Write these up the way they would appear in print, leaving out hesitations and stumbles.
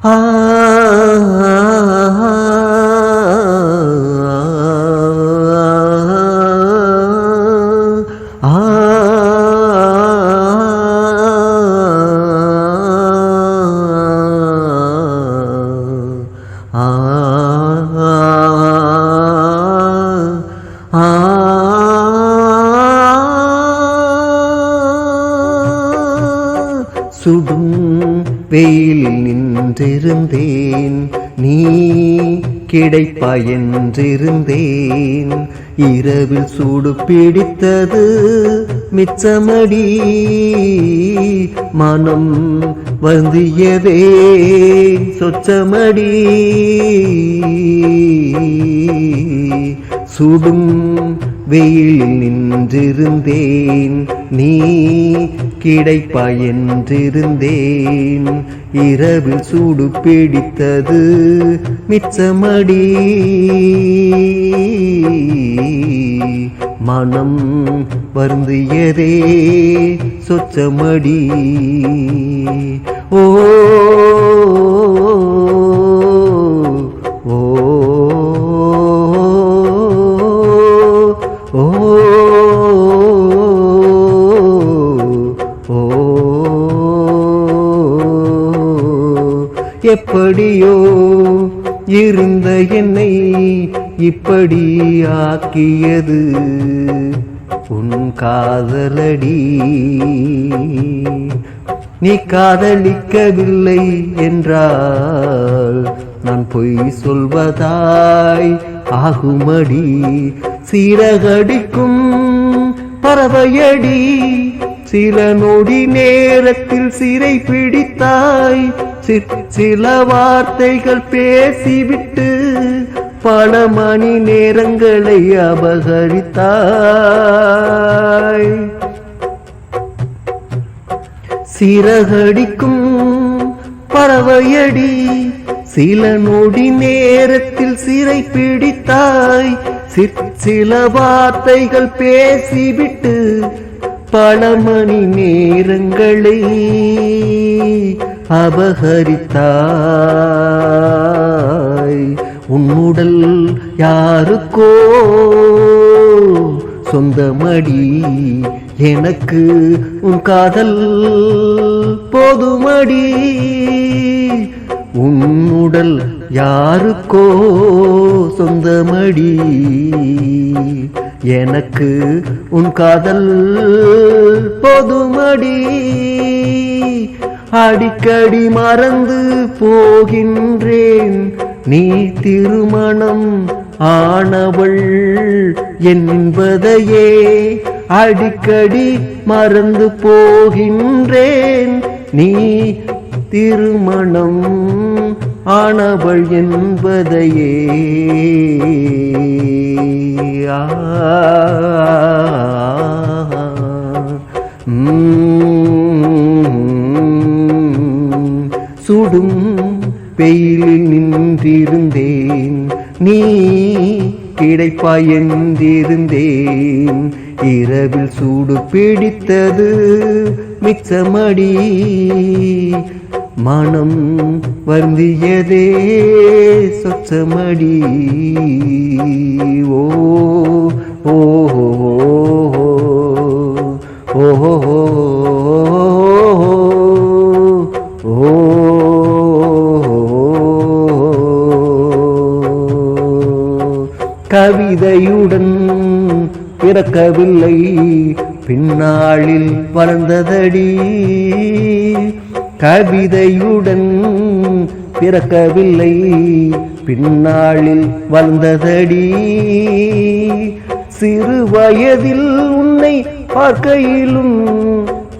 ஆ சுடும் வெயிலில் நின்றிருந்தேன், நீ கிடைப்பாய் என்றிருந்தேன். இரவில் சூடு பிடித்தது மிச்சமடி, மனம் வருந்தியதே சொச்சமடி. சுடும் வெயிலில் நின்றிருந்தேன், நீ கிடைப்பாய் என்றிருந்தேன். இரவில் சூடு பிடித்தது மிச்சமடி, மனம் வருந்தியதே சொச்சமடி. ஓ எப்படியோ இருந்த என்னை இப்படி ஆக்கியது உன் காதலடி. நீ காதலிக்கவில்லை என்றால் நான் பொய் சொல்வதாய் ஆகுமடி. சீரகடிக்கும் பறவையடி, சில நொடி நேரத்தில் சிறை பிடித்தாய். சில வார்த்தைகள் பேசிவிட்டு பல மணி நேரங்களை அபகரித்தாய். சிறகடிக்கும் பறவையடி, சில நொடி நேரத்தில் சிறை பிடித்தாய். சில வார்த்தைகள் பேசிவிட்டு பல மணி நேரங்களை அபகரித்தாய். உன்னுடல் யாருக்கோ சொந்தமடி, எனக்கு உன் காதல் போதுமடி. உன்னுடல் யாருக்கோ சொந்தமடி, எனக்கு உன் காதல் போதுமடி. அடிக்கடி மறந்து போகின்றேன், நீ திருமணம் ஆனவள் என்பதையே. அடிக்கடி மறந்து போகின்றேன், நீ திருமணம் ஆனவள் என்பதையே. சுடும் வெயிலில் நின்றிருந்தேன், நீ கிடைப்பாய் என்றிருந்தேன். இரவில் சூடு பிடித்தது மிச்சமடி, மனம் வருந்தியதே சொச்சமடி. ஓ ஓ ஓ ஓ கவிதையுடன் பிறக்கவில்லை, பின்னாளில் வளர்ந்ததடி. கவிதையுடன் பிறக்கவில்லை, பின்னாளில் வளர்ந்ததடி. சிறு வயதில் உன்னை பார்க்கையிலும்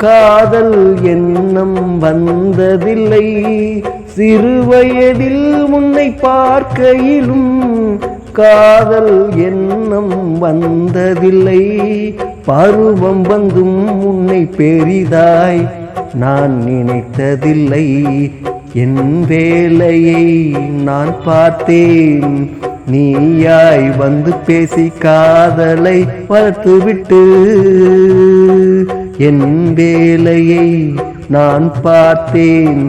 காதல் எண்ணம் வந்ததில்லை. சிறு வயதில் உன்னை பார்க்கையிலும் காதல் எண்ணம் வந்ததில்லை. பருவம் வந்தும் உன்னை பெரிதாய் நான் நினைத்ததில்லை. என் வேலையை நான் பார்த்தேன், நீயாய் வந்து பேசி காதலை வளர்த்துவிட்டு. என் வேலையை நான் பார்த்தேன்,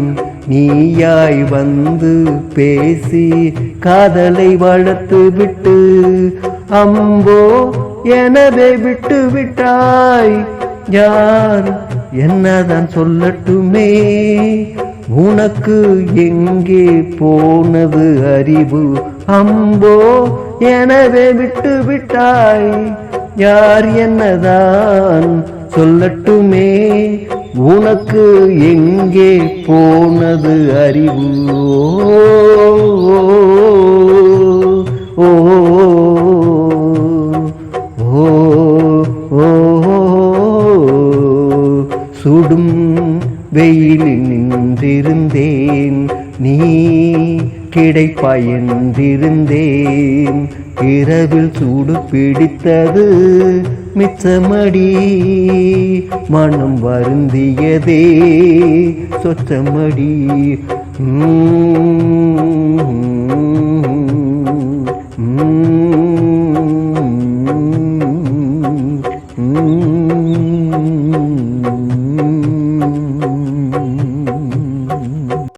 நீயாய் வந்து பேசி காதலை வளர்த்து விட்டு அம்போ எனவே விட்டு விட்டாய். யார் என்னதான் சொல்லட்டுமே, உனக்கு எங்கே போனது அறிவு? அம்போ எனவே விட்டு விட்டாய். யார் என்னதான் சொல்லட்டுமே, உனக்கு எங்கே போனது அறிவு? ஓ ஓ ஓ சுடும் வெயிலில் நின்றிருந்தேன், நீ கிடைப்பாய் என்றிருந்தேன். இரவில் சூடு பிடித்தது மிச்சமடி, மனம் வருந்தியதே சொச்சமடி.